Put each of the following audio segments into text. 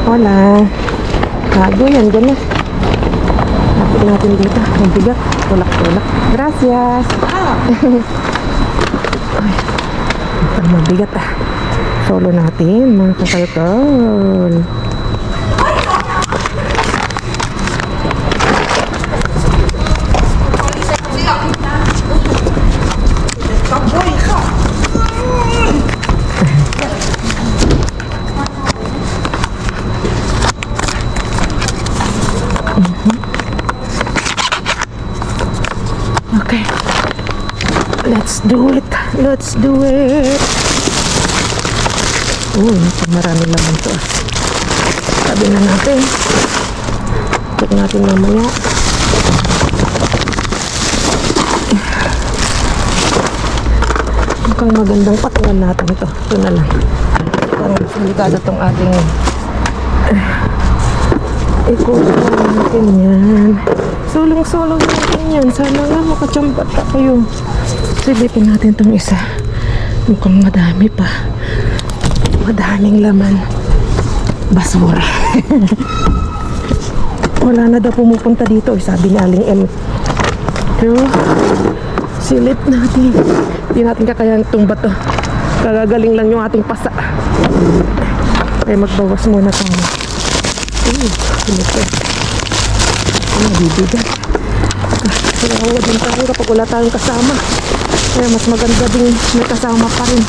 Wala. Bago yan, dyan na. Lapit natin dito. Ang bigat. Tulak-tulak. Gracias. Ay, ang mabigat ah. Solo natin, mga kakalkal. Okay. Let's do it. Let's do it. Uy, marami naman to. Sabi na natin. Check natin mamaya. Mukhang magandang patungan natin to. Ito na lang. Parang delikado tong ating ikutin natin yan. Sulong-sulong natin yan. Sana nga makachampat ka kayo. Silipin natin tong isa. Mukhang madami pa. Madaming laman. Basura. Wala na daw pumupunta dito. Sabi ni Aling M. Pero silip natin. Hindi natin kakayanin itong bato. Kagagaling lang yung ating pasa. Kaya magbawas muna tayo. Silip ko. Nabibigan. Nakawa din tayo kapag wala tayong kasama. Kaya mas maganda din may kasama pa rin.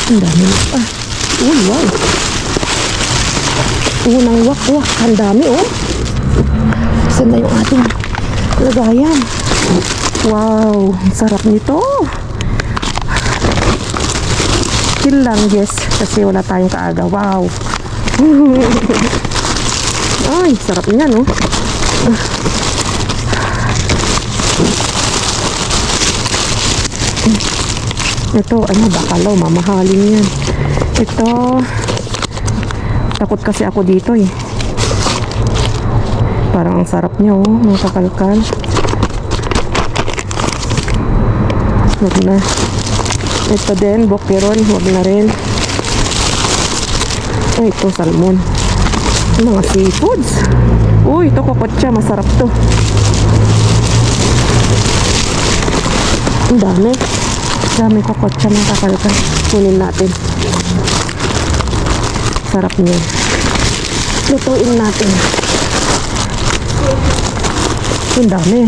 Ang dami pa. Uy, wow. Unang wak-wak. Ang dami, oh. Saan na yung ating lagayan? Wow. Ang sarap nito. Chill lang, yes. Kasi wala tayong kaaga. Wow. Ay, sarap niya, no? Ito, ano, bakalaw, mamahalin yan. Ito, takot kasi ako dito eh. Parang ang sarap niya, oh, mga kakalkal. Wag na. Ito din, bokeron, wag na rin. Ay, ito, salmon. Mga seafoods. Uy, ito kokotcha, masarap to. Ang dami. Dami kokotcha, mga kakalkal. Kunin natin. Sarap niya. Lutuin natin. Ang dami.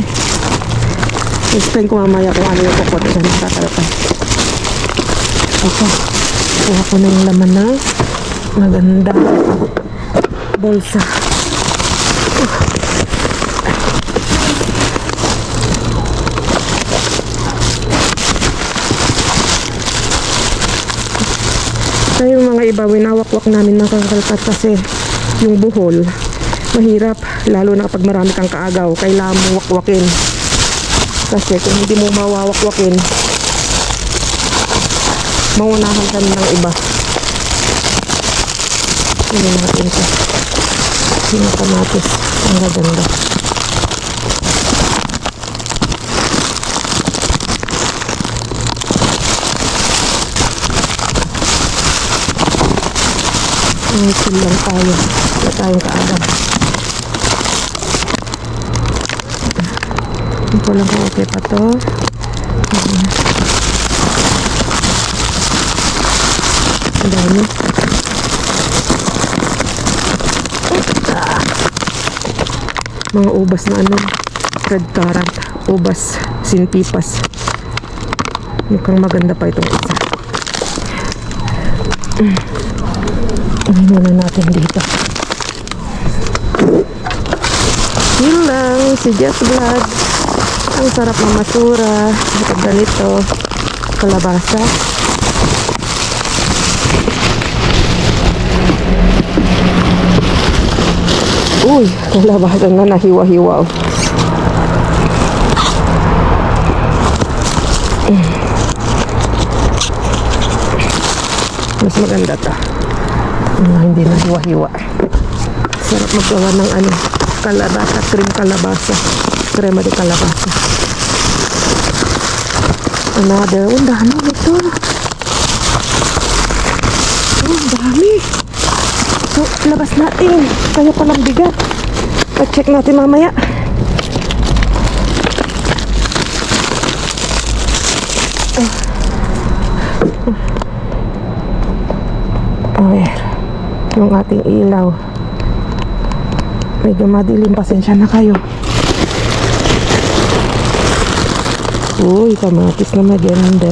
Explain ko mamaya kung ano yung kokotcha, mga kakalkal. Okay. Kuha ko na yung laman na maganda bolsa. So yung mga iba, winawakwak namin ng kakalkat kasi yung buhol mahirap, lalo na kapag marami kang kaagaw, kailangan mo wakwakin kasi kung hindi mo mawawakwakin, maunahan ka ng iba. Hindi natin ito yung kamatis, ang gaganda. Chill lang tayo. Wala tayong kaagad. Hindi ko lang kung okay pa to. Ang dami. Mga ubas na ano, red currant, ubas, sinpipas. Mukhang maganda pa itong isa. Uwi muna natin dito. Yun lang, si Jess Vlog. Ang sarap ng masura. At ganito, kalabasa. Uy, kalabasa na nahiwa-hiwa. Mas maganda ta. Hindi na hiwa-hiwa. Sarap magawa ng ano, kalabasa, cream kalabasa, crema de kalabasa. Another, dami ito. kaya palang bigat. Check natin mamaya. Okay. Yung ating ilaw. Medyo madilim, pasensya na kayo. Uy, kamatis na maganda.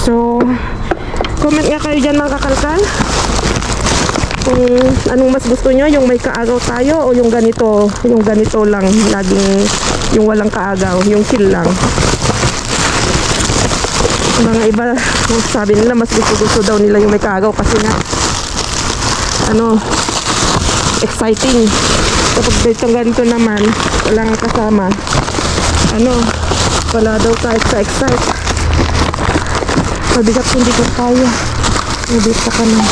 So, comment nga kayo dyan mga kakalkal kung anong mas gusto nyo, yung may kaagaw tayo o yung ganito lang, laging yung walang kaagaw, yung chill lang. Mga iba sabi nila mas gusto daw nila yung may kaagaw kasi nga exciting. Kapag ditong ganito naman walang kasama, wala daw ka-excite. Mabigat, hindi ko kaya. Nabita ka na.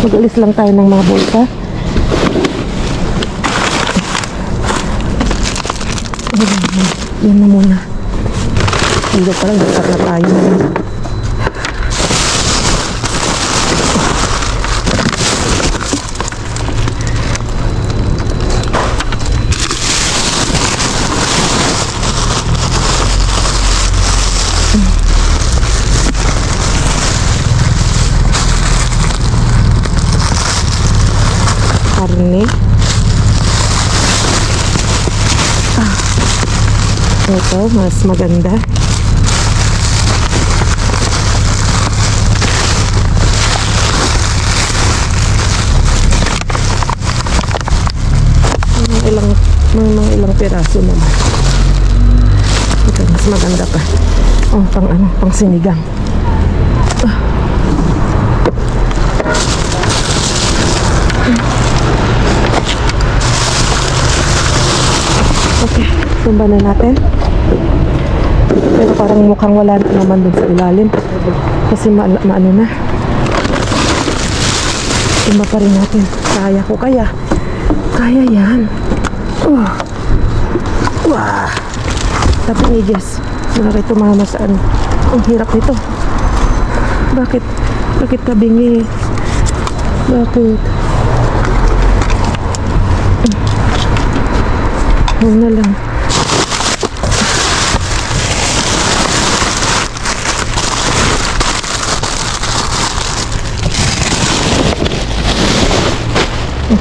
Mag-alis lang tayo ng mga bulsa. Yan na muna. Hindi pa lang, dapat na tayo. Karne. Ito, mas maganda. Mga ilang piraso naman. Ito, mas maganda pa. Oh, pang sinigang. Okay, tumba na natin. Pero parang mukhang wala naman dun sa ilalim. Kasi maano na. Tumba pa rin natin. Kaya ko kaya. Kaya yan. Wah. Tapi ni Jess, malaki tumama sa ano. Ang hirap nito. Bakit? Bakit ka bingi? Bakit? Huwag na lang.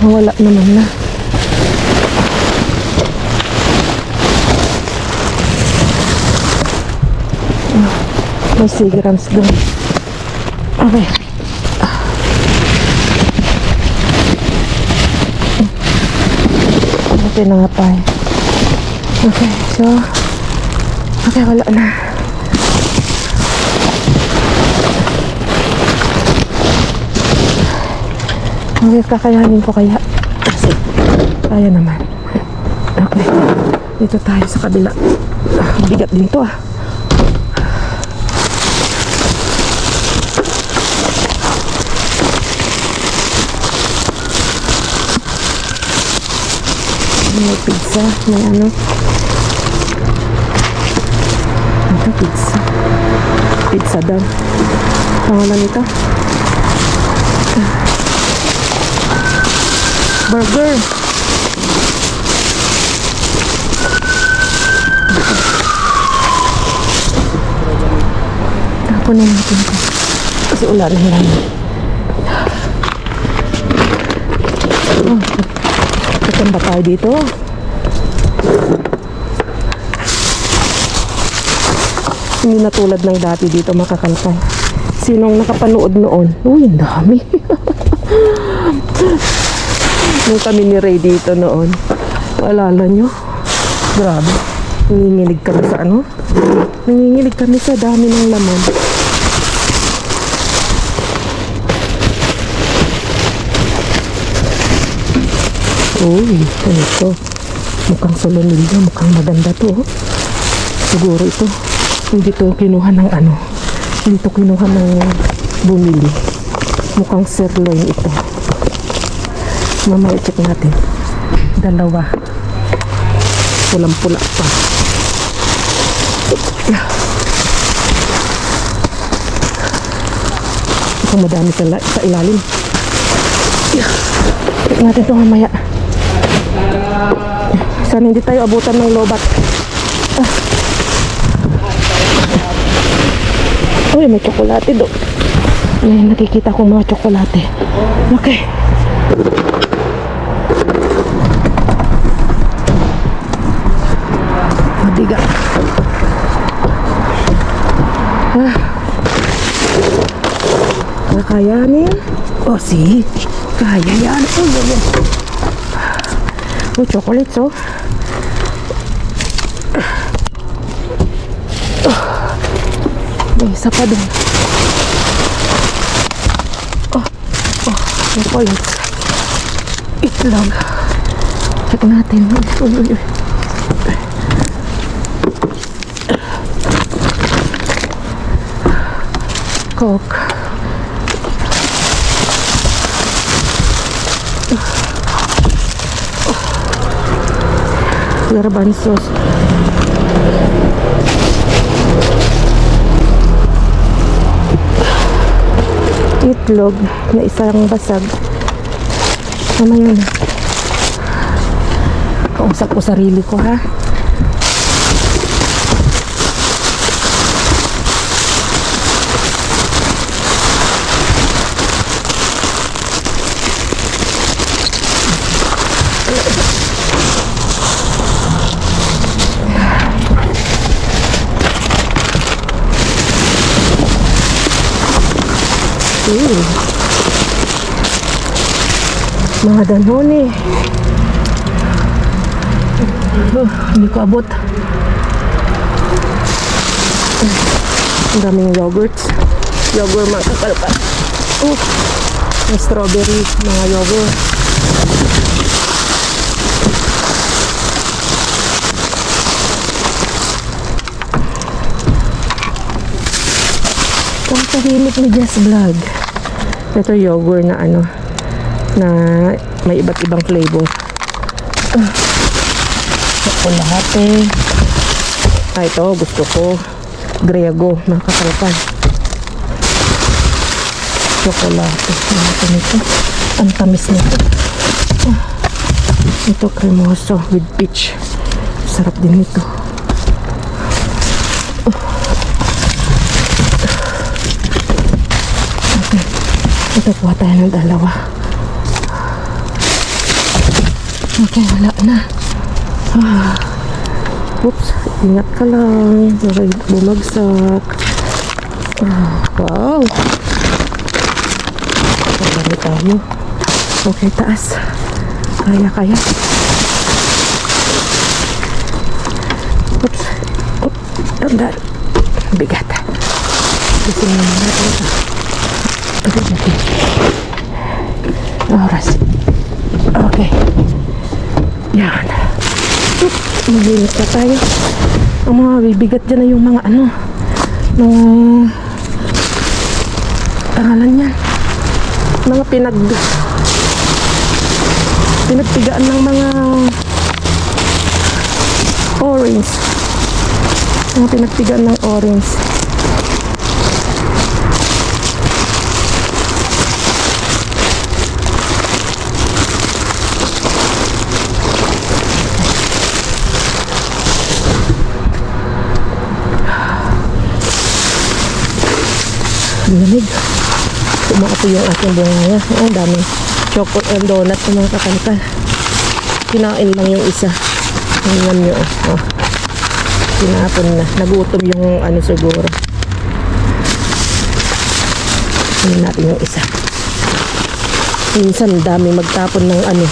Wala naman na. May sigrams doon. Okay. Okay na nga tayo. Okay, so okay, wala na. Okay, kakayanin ko kaya. Kasi kaya naman. Okay, dito tayo sa kabila. Bigat din to ah. May pizza, may ano. Ito, pizza. Pizza daw. Pangalan nito. Burger. Tapunin natin ito. Kasi ulan na lang. Saan ba tayo dito? Hindi na tulad ng dati dito makakalkal. Sinong nakapanood noon? Uy, ang dami. Nung kami ni Ray dito noon. Alala nyo? Grabe. Nanginginig kami sa ano? Nangingilig kami sa dami ng laman. Uy, ito. Mukhang solonilyo, mukhang maganda to. Oh. Siguro ito, hindi to kinuha ng ano. Hindi to kinuha ng bumili. Mukhang sirloin ito. Mamaya check natin. Dalawa. Pulang-pula pa. Ito madami sa ilalim. Check natin ito mamaya. Sana hindi tayo abutan ng lobat. Uy, may tsokolate do. May nakikita ko mga tsokolate. Okay. Madiga. Kakayanin. Oh, si. Kaya yan. Oh, chocolates, oh. May isa pa dun. Chocolates. Itlog. Check natin. Coke. Garbanzos. Itlog na isang basag. Mamaya na. Kausap ko sarili ko, ha. Mga danone. Hindi ko abot. Ang daming yogurts. Yogurt mga kakalpa. May strawberry, mga yogurt. Ang tahimik ni Jess Vlog. Ito yogurt na ano, na may iba't ibang flavor. Chocolate. Ito gusto ko. Grego, mga kakalpan. Chocolate. Ito. Ang tamis nito. Ito cremoso with peach. Sarap din ito. Ito po tayo ng dalawa. Okay, wala na. Oops, ingat ka lang. Bumagsak. Wow. Pagdami tayo. Okay, taas. Kaya. Oops. Tandaan. Bigat. Gusto mo natin ito. Oras. Okay. Yan. Maglinis na tayo. Ang mga bibigat dyan na yung mga ano, mga pangalan yan, mga pinagpigaan ng mga orange, mga pinagpigaan ng orange. Lamig. Umaapo yung aking bunganga. Ang daming chocolate and donut sa mga kakanka. Kinain lang yung isa. Tingnan nyo. Tinapon na. Nagutom yung ano siguro. Tingnan natin yung isa. Minsan dami magtapon ng ano.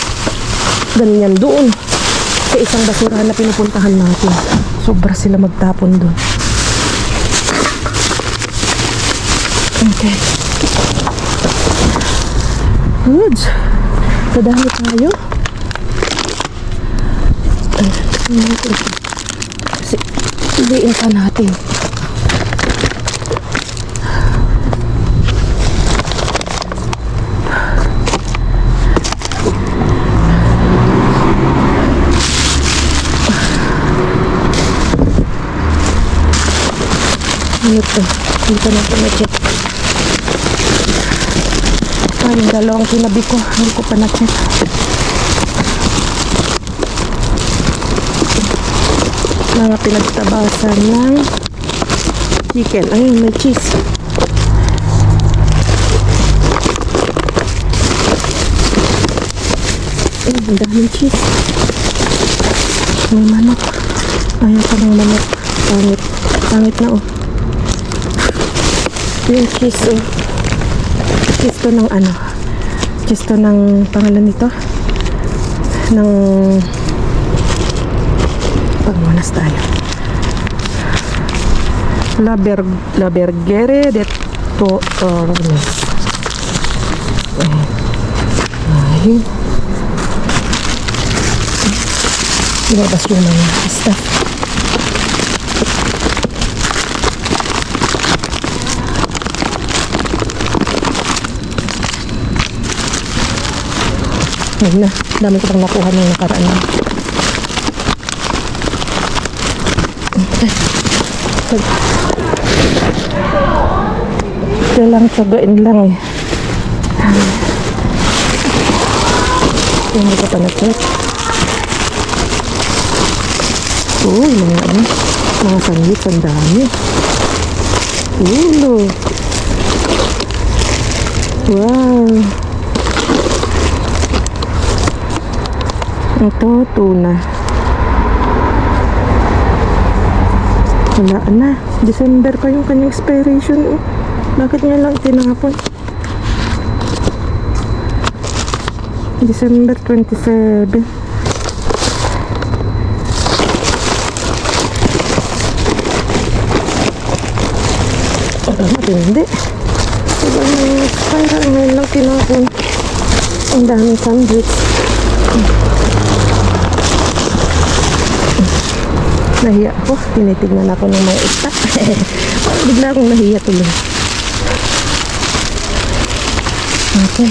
Ganyan doon. Sa isang basurahan na pinupuntahan natin. Sobra sila magtapon doon. Okay. Good. Kadami tayo. Kasi, piliin pa natin. Ano to? Dito na ito na-check. Yung dalawang kinabi ko, hindi ko pa na-check. Mga pinagtabasan ng chicken. Ayun, may cheese. Ayun, ang daming cheese. May manok. Ayaw pa ng manok. Pangit. Pangit na oh. Yung cheese oh. Cheese to ng ano? Cheese to ng pangalan nito? Ng pagmanas tayo. La Bergere de Tormes. Ay. Ilabas yung mga stuff. Ayun na, dami ko pang nakuha ng nakaraan. Tsagain lang eh. Hindi ko pa na-check. Mga sandwich, ang dami. Wow. Ito, tuna. Wala na. December pa yung kanyang expiration. Bakit niya lang tinapon? December 27. Hindi. Diba yung expire? Ngayon lang tinapon. Ang daming sandwich. Nahiya ako. Tinitignan ako ng mga istak. Bigla akong nahiya tuloy. Okay.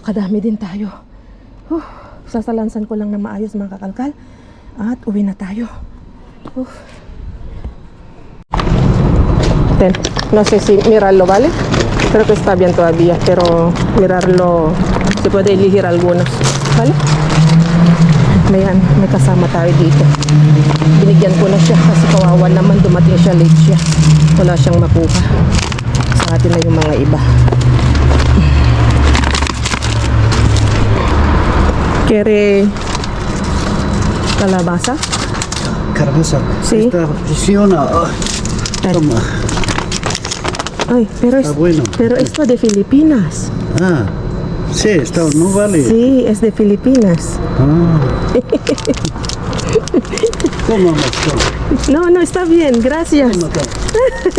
Kadami din tayo. Sasalansan ko lang na maayos mga kakalkal. At uwi na tayo. No sé si mirarlo, ¿vale? Creo que está bien todavía, pero mirarlo, se puede elegir algunos, ¿vale? May kasama tayo dito. Binigyan ko na siya kasi kawawa naman, dumating siya, late siya. Wala siyang makuha. Sa atin na yung mga iba. ¿Quiere calabaza? Calabaza. Sí. Esta funciona. Toma. Ay, bueno. Pero esto de Filipinas. Ah, sí, está, no vale. Sí, es de Filipinas. Toma, Maxón. No, está bien, gracias. Toma, toma.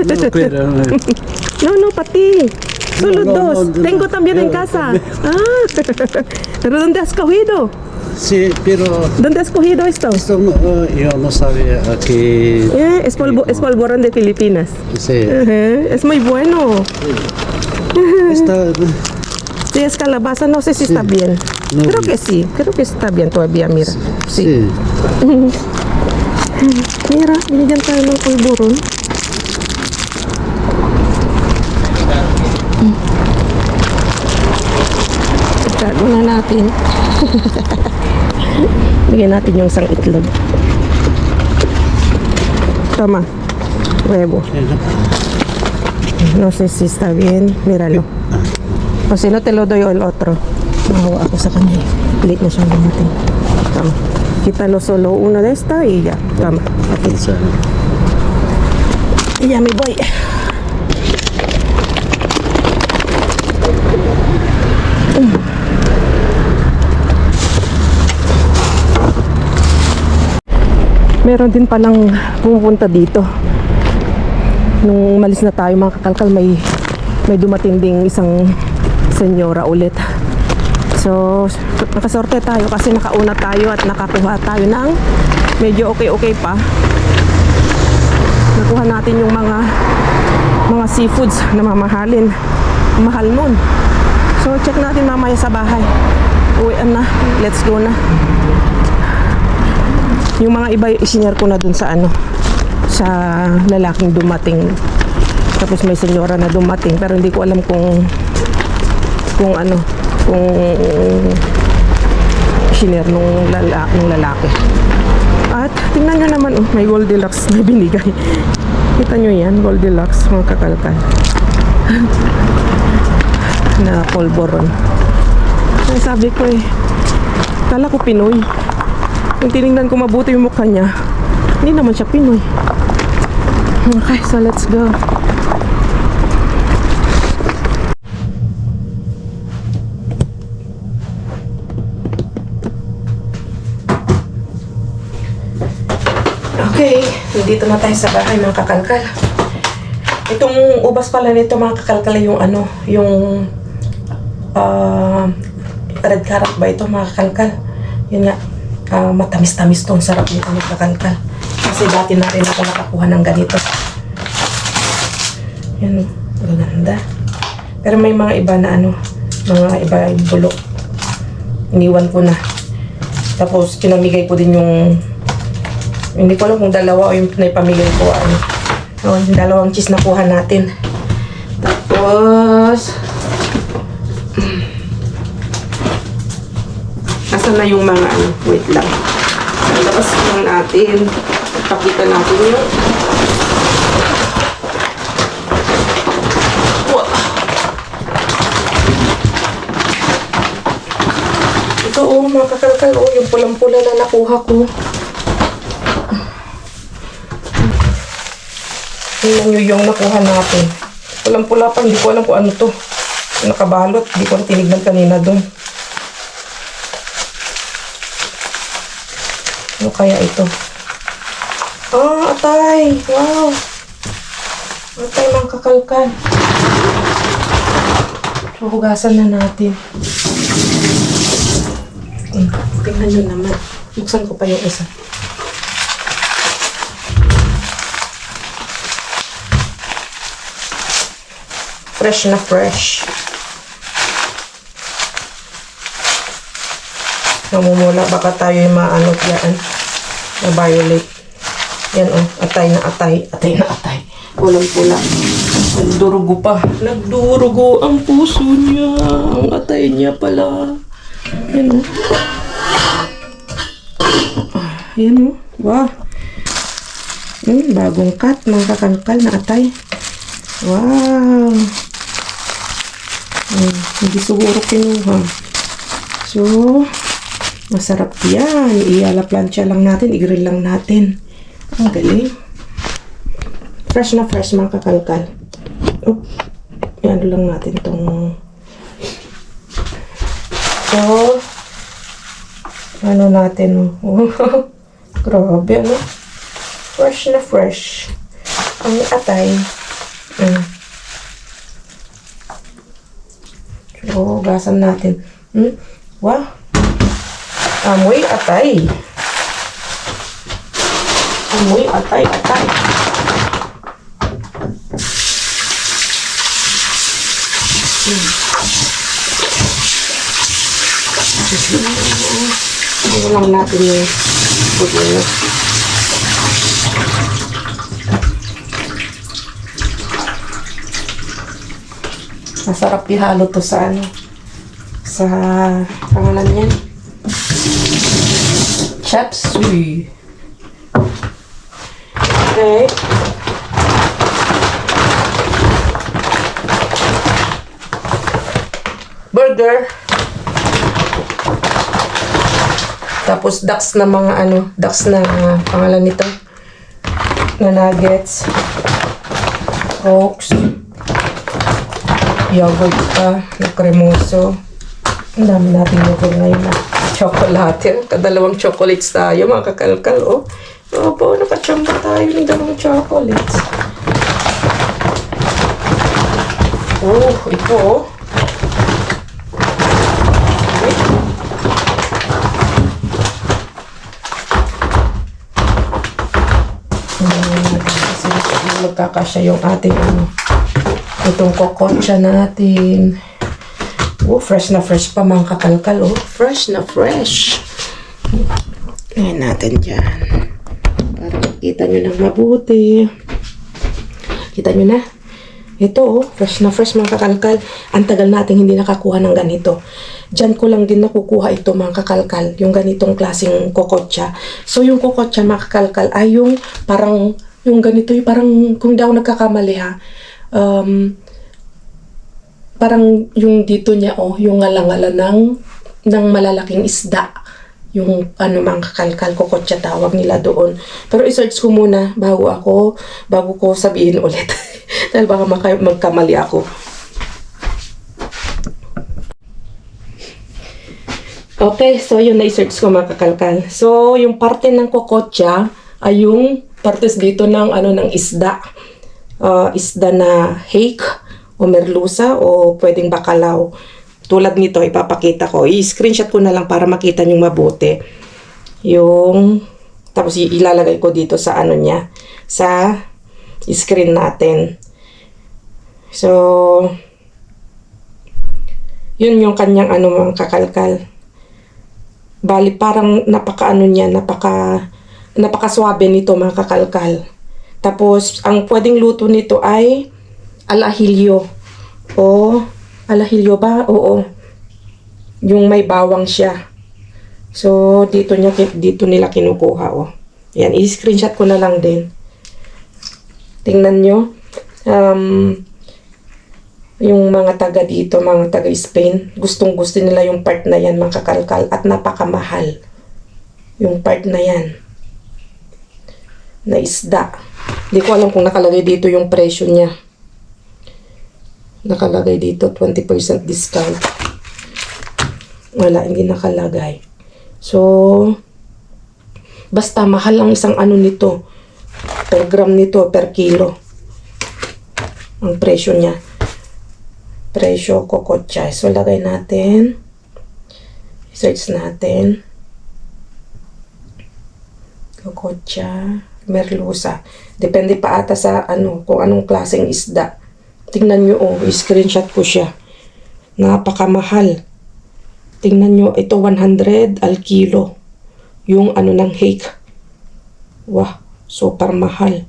No, espera. No, para ti. Solo No, dos. no, Tengo también en yo casa. también. ¿Pero dónde has cogido? Sí, pero ¿Dónde has cogido esto? esto no, yo no sabía aquí. Es polvorón de Filipinas. Sí. Es muy bueno. Está, Sí, es calabaza, no sé si está bien. No. Creo que sí, creo que está bien todavía, mira. Sí. Mira, binigyan tayo ng polvorón. Itago na natin. Bigyan natin yung isang itlog. Tama. Huevo. No sé si está bien. Míralo. O si no te lo doy el otro. Mahawa ako sa kanya. Late na siyang dumating. Tama. Quítalo solo uno de esta y ya. Tama. Okay. Y ya me voy. Meron din palang pumunta dito. Nung umalis na tayo mga kakalkal, may dumating ding isang senyora ulit. So, nakasorte tayo kasi nakauna tayo at nakakuha tayo ng medyo okay pa. Nakuha natin yung mga seafoods na mamahalin. Mahal nun. So, check natin mamaya sa bahay. Uwian na. Let's go na. Yung mga iba, isinare ko na dun sa sa lalaking dumating. Tapos may senyora na dumating, pero hindi ko alam kung isinare nung lalaki. At tingnan nyo naman, may Goldilocks na binigay. Kita nyo yan, Goldilocks, mga kakalkal. Na polvoron. Ay, sabi ko kala ko Pinoy. Kung tinignan ko mabuti yung mukha niya, hindi naman siya Pinoy. Okay, so let's go. Okay, nandito na tayo sa bahay mga kakalkal. Itong ubas pala nito mga kakalkal yung yung red carrot ba ito mga kakalkal? Yun nga. Matamis-tamis to. Ang sarap nito mga kakalkal. Kasi dati na rin ako nakakuha ng ganito. Yan, maganda. Pero may mga iba na mga iba yung bulok. Iniwan ko na. Tapos pinamigay ko din yung, hindi ko alam kung dalawa o yung pamigay ko yung dalawang cheese na kuha natin. Tapos asan na yung mga wait lang. Tapos lang natin. Pakita natin yung ito mga kakalkal yung pulang-pula na nakuha ko. Tingnan nyo yung nakuha natin. Pulang-pula pa, hindi ko alam kung ano to. Nakabalot, hindi ko tinignan kanina doon. Ano kaya ito? Atay! Wow! Atay mga kakalkal. So, hugasan na natin. Tingnan nyo naman. Buksan ko pa yung isa. Fresh na fresh. Namumula, baka tayo yung maanot yan na violet. Yan atay na atay. Atay na atay. Pulang-pula. Nagdurugo pa. Nagdurugo ang puso niya. Ang atay niya pala. Yan Yan wow. Bagong cut. Mga kakalkal na atay. Wow. Hindi siguro kinuha. So, masarap yan. Iala plancha lang natin. I-grill lang natin. Ang galing. Fresh na fresh mga kakalkal. Yan lang natin tong. So, ano natin. Grabe Fresh na fresh. Ang atay. So, gasan natin. Wow. Amoy atay. Amoy atay. Ito lang natin yung puto nyo. Masarap ihalo to sa sa pangalan yan. chop suey. Okay. Burger. Tapos ducks na mga ducks na pangalan nito. Na nuggets. Cokes. Yogurt pa, na kremoso. Ang dami natin yogurt ngayon. Chocolate. Kadalawang chocolates tayo, mga kakalkal. Opo, nakachamba tayo ng dalawang chocolates. Ito magkakasya yung ating itong kokotcha natin. Fresh na fresh pa mga kakalkal. Fresh na fresh. Ngayon natin dyan. Para makita nyo ng mabuti. Kita nyo na? Ito fresh na fresh mga kakalkal. Ang tagal natin hindi nakakuha ng ganito. Dyan ko lang din nakukuha ito mga kakalkal. Yung ganitong klaseng kokotcha. So yung kokotcha mga kakalkal ay yung parang yung ganito, yung parang, kung di ako nagkakamali ha, parang yung dito niya, yung ngalangala ng malalaking isda. Yung mga kakalkal, kokotcha tawag nila doon. Pero i-search ko muna bago ko sabihin ulit. Dahil baka magkamali ako. Okay, so yun na-search ko mga kakalkal. So, yung parte ng kokotcha ay yung partes dito ng ng isda. Isda na hake o merluza o pwedeng bakalaw. Tulad nito, ipapakita ko. I-screenshot ko na lang para makita nyo mabuti. Tapos ilalagay ko dito sa niya, sa screen natin. So, yun yung kanyang mga kakalkal. Bali, parang napakaswabe nito mga kakalkal. Tapos, ang pwedeng luto nito ay alahilyo. Alahilyo ba? Oo. Yung may bawang siya. So, dito nila kinukuha. Yan, i-screenshot ko na lang din. Tingnan nyo. Yung mga taga dito, mga taga Spain, gustong-gusto nila yung part na yan, mga kakalkal. At napakamahal. Yung part na yan. Na isda. Hindi ko alam kung nakalagay dito yung presyo niya. Nakalagay dito 20% discount. Wala, hindi nakalagay. So, basta mahal ang isang nito. Per gram nito, per kilo. Ang presyo niya. Presyo kokotcha. So, lagay natin. Search natin. Kokotcha. Merluza. Depende pa ata sa kung anong klaseng isda. Tingnan nyo, i-screenshot ko siya. Napakamahal. Tingnan nyo, ito 100 al kilo. Yung ng hake. Wah, super mahal.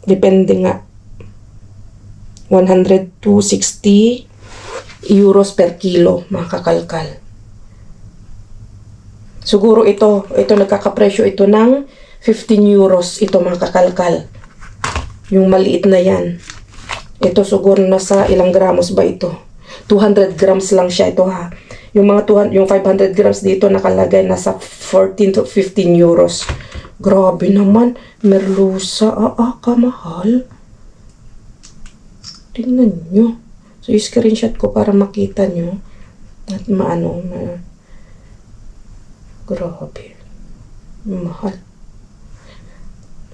Depende nga. 100 to 60 euros per kilo, mga kakalkal. Siguro ito nagkakapresyo ito ng 15 euros ito mga kakalkal. Yung maliit na yan. Ito siguro nasa ilang gramos ba ito? 200 grams lang siya ito ha. Yung 500 grams dito nakalagay nasa 14 to 15 euros. Grabe naman. Merluza. Kamahal. Tingnan nyo. So, i-screenshot ko para makita nyo. At grabe. Mahal.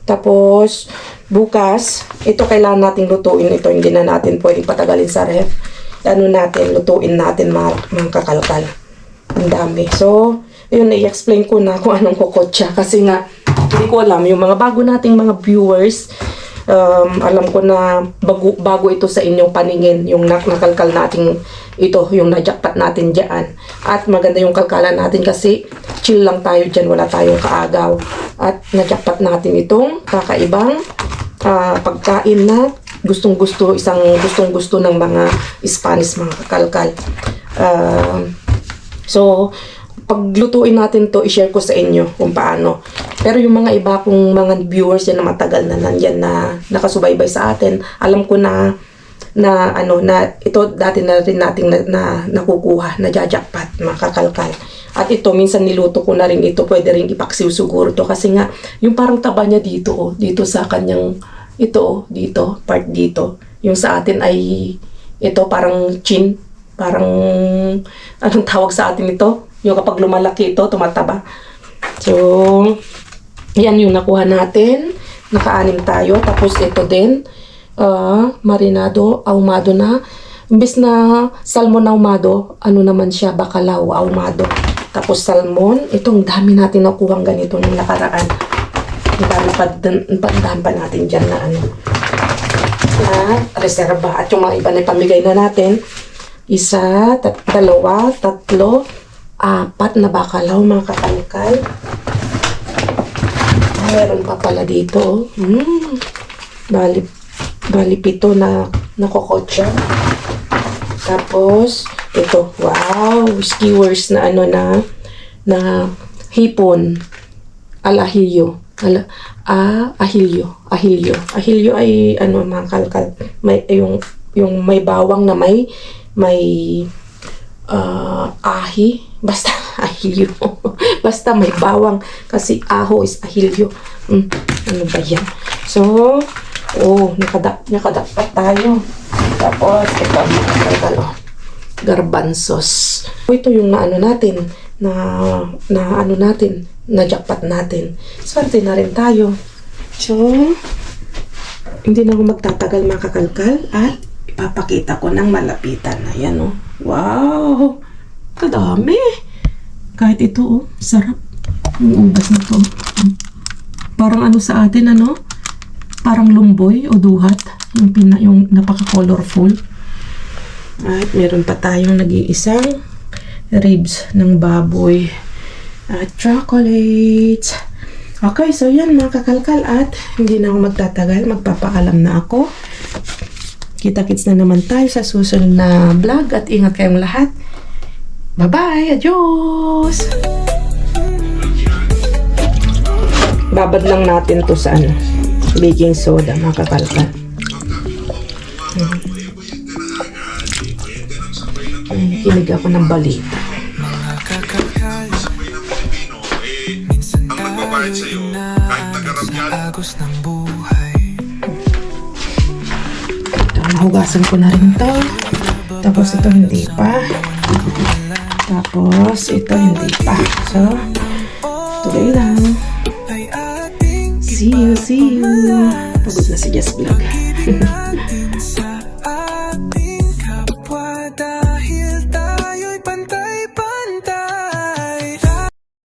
Tapos, bukas, ito kailangan natin lutuin ito. Hindi na natin pwedeng patagalin sa ref. Lutuin natin mga kakalkal. Ang dami. So, yun, i-explain ko na kung anong kokotcha. Kasi nga, hindi ko alam. Yung mga bago nating mga viewers, alam ko na bago ito sa inyong paningin. Yung nakalkal natin ito, yung najakpat natin dyan. At maganda yung kalkalan natin kasi chill lang tayo dyan. Wala tayong kaagaw. At najakpat natin itong kakaibang pagkain na gustong-gusto ng mga Spanish, mga kakalkal. So, paglutuin natin to, i-share ko sa inyo kung paano. Pero yung mga iba kong mga viewers yan na matagal na nandyan na nakasubaybay sa atin, alam ko na ito dati na rin nating nakukuha, na jajakpat, makakalkal. At ito, minsan niluto ko na rin ito, pwede rin ipaksiw siguro to kasi nga, yung parang taba niya dito, dito sa kanyang, ito, dito, part dito. Yung sa atin ay, ito parang chin, parang, anong tawag sa atin ito? Yung kapag lumalaki ito, tumataba. So, yan yung nakuha natin. Naka-anim tayo. Tapos ito din, marinado, ahumado na. Imbis na salmon ahumado, ano naman siya, bacalao ahumado. Tapos salmon, itong dami natin nakuha ganito nung nakaraan. Ang dami pa natin dyan na na reserva. At yung mga iba na pamigay na natin, isa, dalawa, tatlo, apat na bacalao, mga kakalkal. Meron pa pala dito. Bali pito na kokotsa. Tapos, ito, wow, skewers na na hipon, ahilyo. Ahilyo ay mga kalkal. May yung may bawang na may ahi, basta ahilyo. Basta may bawang kasi aho is ahilyo. Ano ba yan? So, nakadapat tayo. Tapos, ito, garbanzos. Ito yung natin, na jackpot natin. Swerte na rin tayo. So, hindi na ako magtatagal mga kakalkal at ipapakita ko ng malapitan. Ayan, oh. Wow! Kadami! Kahit ito, sarap. Yung ubas na to. Parang sa atin, parang lumboy o duhat. Yung napaka-colorful. At meron pa tayong nag-iisang ribs ng baboy. At chocolates. Okay, so yan mga kakalkal. At hindi na ako magtatagal. Magpapaalam na ako. Kita-kits na naman tayo sa susunod na vlog. At ingat kayong lahat. Bye-bye! Adios! Babad lang natin to sa baking soda, mga kakalkal. Kinig ako ng balita. Ang magbabayad sa'yo, kahit nagarap yan. Agos ng buhay. Ito, nahugasan ko na rin to. Tapos ito hindi pa. Tapos ito hindi pa. So, tuloy lang. See you. Pagod na si Jess Vlog.